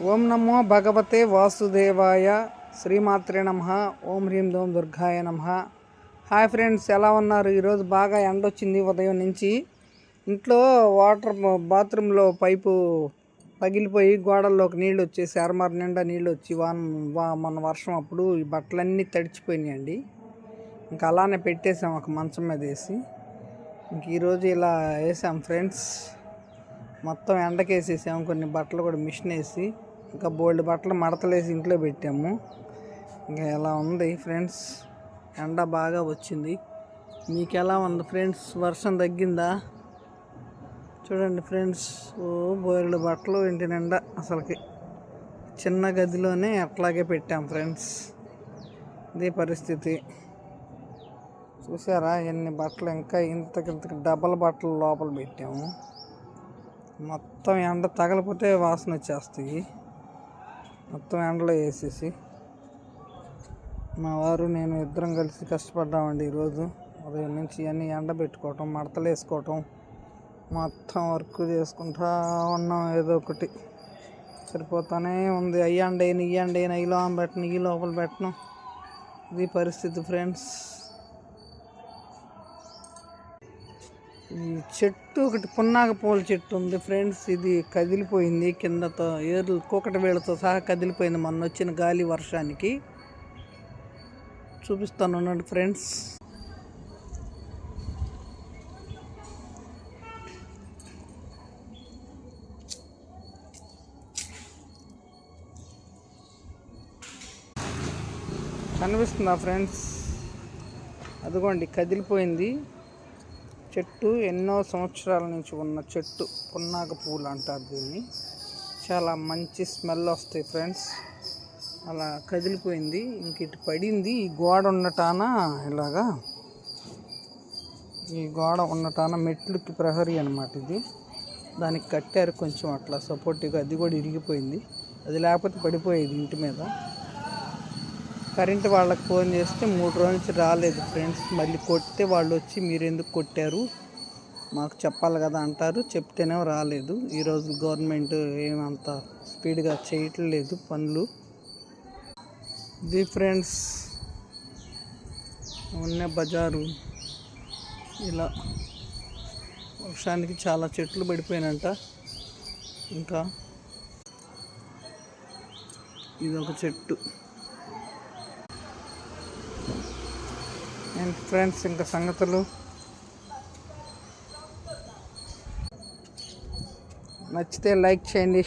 ఓం నమో భగవతే వాసుదేవాయ శ్రీమాత్రే నమః. ఓం హ్రీం దోం దుర్గాయ నమః. హాయ్ ఫ్రెండ్స్, ఎలా ఉన్నారు? ఈరోజు బాగా ఎండ వచ్చింది ఉదయం నుంచి. ఇంట్లో బాత్రూంలో పైపు పగిలిపోయి గోడల్లోకి నీళ్ళు వచ్చేసి అరమర నిండా నీళ్ళు వచ్చి మన వర్షం అప్పుడు ఈ బట్టలన్నీ తడిచిపోయినాయండి. ఇంకా అలానే పెట్టేసాం ఒక మంచం మీద వేసి. ఇంక ఈరోజు ఇలా వేసాం ఫ్రెండ్స్. మొత్తం ఎండకేసేసాము. కొన్ని బట్టలు కూడా మిషన్ వేసి ఇంకా బోల్డ్ బట్టలు మడతలేసి ఇంట్లో పెట్టాము. ఇంకా ఎలా ఉంది ఫ్రెండ్స్, ఎండ బాగా వచ్చింది. మీకు ఎలా ఉంది ఫ్రెండ్స్? వర్షం తగ్గిందా? చూడండి ఫ్రెండ్స్, బోల్డ్ బట్టలు ఇంటి నిండా. అసలుకి చిన్న గదిలోనే అట్లాగే పెట్టాం ఫ్రెండ్స్. ఇదే పరిస్థితి. చూసారా ఎన్ని బట్టలు? ఇంకా ఇంతకింతకి డబల్ బట్టలు లోపల పెట్టాము. మొత్తం ఎండ తగలిపోతే వాసన వచ్చేస్తాయి. మొత్తం ఎండలో వేసేసి మా వారు నేను ఇద్దరం కలిసి కష్టపడ్డామండి ఈరోజు. ఉదయం నుంచి అన్నీ ఎండ పెట్టుకోవటం, మడతలు వేసుకోవటం, మొత్తం వర్క్ చేసుకుంటా ఉన్నాం. ఏదో ఒకటి సరిపోతానే ఉంది. అయ్యండి ఈ లోపల పెట్టను, ఈ లోపల పెట్టను. ఇది పరిస్థితి ఫ్రెండ్స్. ఈ చెట్టు ఒకటి పున్నాగ పూల చెట్టు ఉంది ఫ్రెండ్స్. ఇది కదిలిపోయింది, కిందతో ఏర్లు కూకటి వేళ్ళతో సహా కదిలిపోయింది మొన్న వచ్చిన గాలి వర్షానికి. చూపిస్తాను అన్నాడు ఫ్రెండ్స్. కనిపిస్తుందా ఫ్రెండ్స్? అదిగోండి కదిలిపోయింది చెట్టు. ఎన్నో సంవత్సరాల నుంచి ఉన్న చెట్టు, పున్నాగ పూలు అంటారు దీన్ని. చాలా మంచి స్మెల్ వస్తాయి ఫ్రెండ్స్. అలా కదిలిపోయింది. ఇంక ఇటు పడింది. ఈ గోడ ఉండటాన ఇలాగా, ఈ గోడ ఉండటాన మెట్లుకి ప్రహరీ అనమాట ఇది. దానికి కట్టారు కొంచెం అట్లా సపోర్టివ్గా. అది కూడా ఇరిగిపోయింది. అది లేకపోతే పడిపోయేది ఇంటి మీద. కరెంటు వాళ్ళకి ఫోన్ చేస్తే 3 రోజుల నుంచి రాలేదు ఫ్రెండ్స్. మళ్ళీ కొడితే వాళ్ళు వచ్చి మీరు ఎందుకు కొట్టారు మాకు చెప్పాలి కదా అంటారు. చెప్తేనే రాలేదు. ఈరోజు గవర్నమెంట్ ఏమంత స్పీడ్గా చేయట్లేదు పనులు. ఇది ఫ్రెండ్స్ ఉన్న బజారు. ఇలా వర్షానికి చాలా చెట్లు పడిపోయినంట. ఇంకా ఇది ఒక చెట్టు. ఏంటి ఫ్రెండ్స్ ఇంకా సంగతులు? నచ్చితే లైక్ చేయండి.